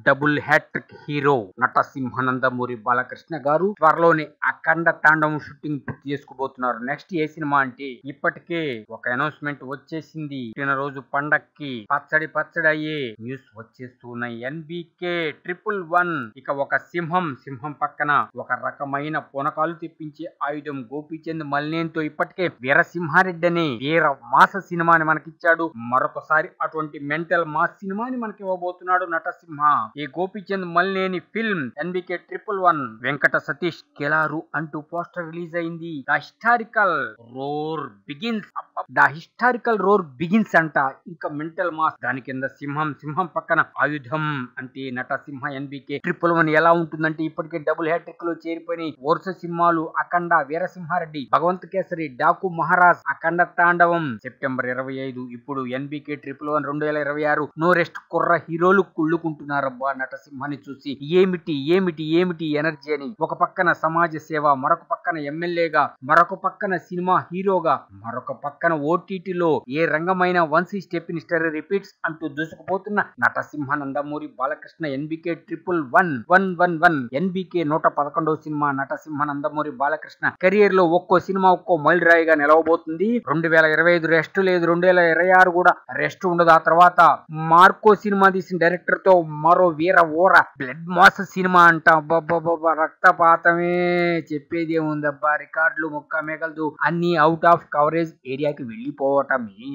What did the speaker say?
Double hattrick hero Natasimha Nandamuri Balakrishna garu త్వరలోనే అఖండ తాండవం shooting పూర్తి చేసుకోబోతున్నారు. నెక్స్ట్ ఏ సినిమా అంటే ఇప్పటికే ఒక అనౌన్స్మెంట్ వచ్చేసింది. రోజు పండక్కి పచ్చడి పచ్చడి అయ్యే న్యూస్ వచ్చేస్తున్నాయి. ఎన్బికే 111 ఇక ఒక సింహం పక్కన ఒక రకమైన పునకాలు తెప్పించే ఆయుధం గోపీచంద్ మల్నేన్తో ఇప్పటికే వీరసింహారెడ్డి అనే వీర మాస సినిమాని మనకిచ్చాడు. మరొకసారి అటువంటి మెంటల్ మాస్ సినిమాని మనకి ఇవ్వబోతున్నాడు నటసింహ. ఈ గోపీచంద్ మల్నేని ఫిల్మ్ ఎన్బికే 111 వెంకట సతీష్ కెలారు అంటూ పోస్టర్ రిలీజ్ అయింది. ద హిస్టారికల్ రోర్ బిగిన్స్ అంట. ఇంకా మెంటల్ మాస్ దాని కింద సింహం పక్కన ఆయుధం అంటే నటసింహ. ఎన్బికే 111 ఎలా ఉంటుందంటే ఇప్పటికే డబుల్ హ్యాట్రిక్ లో చేరిపోయిన వరుస సినిమాలు అఖండ, వీరసింహారెడ్డి, భగవంత్ కేసరి, డాకు మహారాజ్, అఖండ తాండవం సెప్టెంబర్ 25. ఇప్పుడు ఎన్బికే 111 2026 నో రెస్ట్. కుర్ర హీరోలు కుళ్ళుకుంటున్నారబ్బా నటసింహాన్ని చూసి. ఏమిటి ఎనర్జీ అని. ఒక పక్కన సమాజ సేవ, మరొక పక్కన ఎమ్మెల్యేగా, మరొక పక్కన సినిమా హీరోగా, మరొక పక్కన ఓటీటీలో ఏ రంగమైన వన్స్ ఈ స్టెప్ స్టోరీ రిపీట్స్ అంటూ దూసుకుపోతున్న నటసింహ నందమూరి బాలకృష్ణ. ఎన్బికే 111 ఎన్బికే 111వ సినిమా నటసింహ నందమూరి బాలకృష్ణ కెరియర్ లో ఒక్కో సినిమా ఒక్కో మైలురాయిగా నిలవబోతుంది. 2025 రెస్ట్ లేదు, 2026 కూడా రెస్ట్ ఉండదు. ఆ తర్వాత మార్కో సినిమా తీసిన డైరెక్టర్ తో మరో వీర ఓర బ్లడ్ మాస్ సినిమా అంట. రక్తపాతమే, చెప్పేది ఏముందబ్బా. రికార్డులు ముక్క మేకలదు అన్ని అవుట్ ఆఫ్ కవరేజ్ ఏరియాకి వెళ్ళిపోవటమే.